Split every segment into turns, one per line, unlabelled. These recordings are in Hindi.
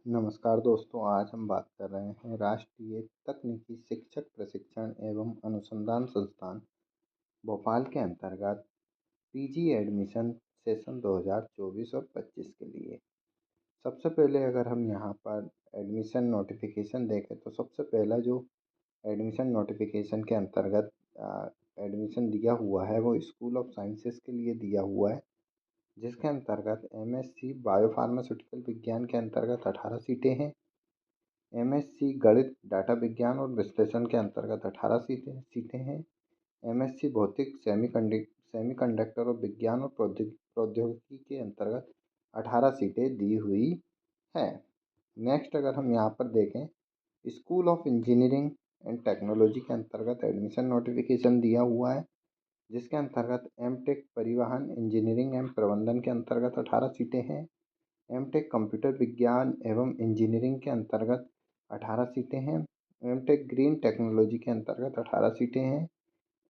नमस्कार दोस्तों, आज हम बात कर रहे हैं राष्ट्रीय तकनीकी शिक्षक प्रशिक्षण एवं अनुसंधान संस्थान भोपाल के अंतर्गत पीजी एडमिशन सेशन 2024 और 25 के लिए। सबसे पहले अगर हम यहाँ पर एडमिशन नोटिफिकेशन देखें तो सबसे पहला जो एडमिशन नोटिफिकेशन के अंतर्गत एडमिशन दिया हुआ है वो स्कूल ऑफ साइंसेस के लिए दिया हुआ है, जिसके अंतर्गत एमएससी बायोफार्मास्यूटिकल विज्ञान के अंतर्गत 18 सीटें हैं। एमएससी गणित डाटा विज्ञान और विश्लेषण के अंतर्गत 18 सीटें हैं। एमएससी भौतिक सेमीकंडक्टर और विज्ञान और प्रौद्योगिकी के अंतर्गत 18 सीटें दी हुई है। नेक्स्ट अगर हम यहाँ पर देखें, school of engineering and technology के अंतर्गत एडमिशन नोटिफिकेशन दिया हुआ है, जिसके अंतर्गत एमटेक परिवहन इंजीनियरिंग एवं प्रबंधन के अंतर्गत 18 सीटें हैं। एमटेक कंप्यूटर विज्ञान एवं इंजीनियरिंग के अंतर्गत 18 सीटें हैं। एमटेक ग्रीन टेक्नोलॉजी के अंतर्गत 18 सीटें हैं।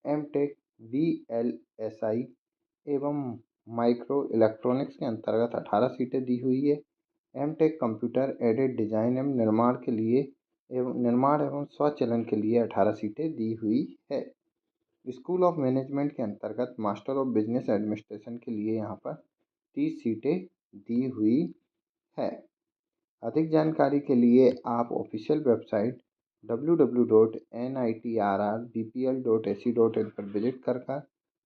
एमटेक वीएलएसआई एवं माइक्रो इलेक्ट्रॉनिक्स के अंतर्गत 18 सीटें दी हुई है। एमटेक कंप्यूटर एडेड डिजाइन एवं निर्माण एवं स्वचालन के लिए 18 सीटें दी हुई है। स्कूल ऑफ मैनेजमेंट के अंतर्गत मास्टर ऑफ बिजनेस एडमिनिस्ट्रेशन के लिए यहाँ पर 30 सीटें दी हुई है। अधिक जानकारी के लिए आप ऑफिशियल वेबसाइट www.nitrrbpl.ac.in पर विजिट कर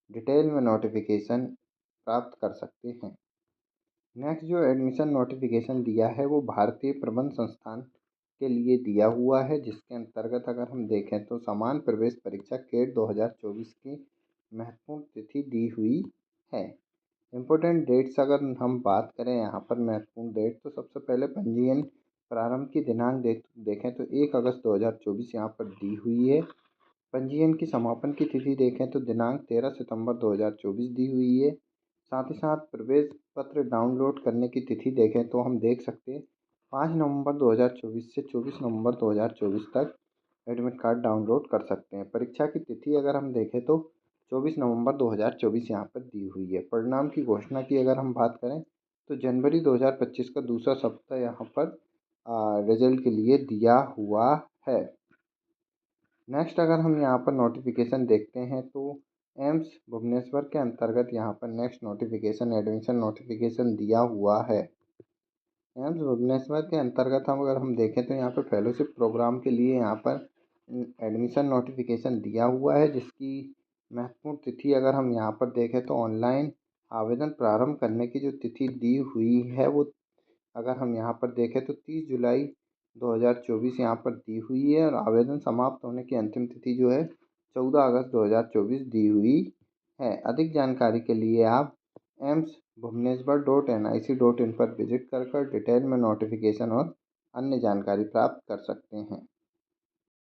डिटेल में नोटिफिकेशन प्राप्त कर सकते हैं। नेक्स्ट जो एडमिशन नोटिफिकेशन दिया है वो भारतीय प्रबंध संस्थान के लिए दिया हुआ है, जिसके अंतर्गत अगर हम देखें तो समान प्रवेश परीक्षा केट 2024 की महत्वपूर्ण तिथि दी हुई है। इम्पोर्टेंट डेट्स अगर हम बात करें यहाँ पर महत्वपूर्ण डेट, तो सबसे पहले पंजीयन प्रारंभ की दिनांक देखें तो 1 अगस्त 2024 यहाँ पर दी हुई है। पंजीयन की समापन की तिथि देखें तो दिनांक 13 सितंबर 2024 दी हुई है। साथ ही साथ प्रवेश पत्र डाउनलोड करने की तिथि देखें तो हम देख सकते हैं 5 नवंबर 2024 से 24 नवंबर 2024 तक एडमिट कार्ड डाउनलोड कर सकते हैं। परीक्षा की तिथि अगर हम देखें तो 24 नवंबर 2024 यहाँ पर दी हुई है। परिणाम की घोषणा की अगर हम बात करें तो जनवरी 2025 का दूसरा सप्ताह यहाँ पर रिजल्ट के लिए दिया हुआ है। नेक्स्ट अगर हम यहाँ पर नोटिफिकेशन देखते हैं तो एम्स भुवनेश्वर के अंतर्गत यहाँ पर नेक्स्ट नोटिफिकेशन एडमिशन नोटिफिकेशन दिया हुआ है। एम्स भुवनेश्वर के अंतर्गत अगर हम देखें तो यहाँ पर फेलोशिप प्रोग्राम के लिए यहाँ पर एडमिशन नोटिफिकेशन दिया हुआ है, जिसकी महत्वपूर्ण तिथि अगर हम यहाँ पर देखें तो ऑनलाइन आवेदन प्रारंभ करने की जो तिथि दी हुई है वो अगर हम यहाँ पर देखें तो 30 जुलाई 2024 यहाँ पर दी हुई है, और आवेदन समाप्त होने की अंतिम तिथि जो है 14 अगस्त 2024 दी हुई है। अधिक जानकारी के लिए आप emsbhubaneswar.nic.in पर विजिट कर डिटेल में नोटिफिकेशन और अन्य जानकारी प्राप्त कर सकते हैं।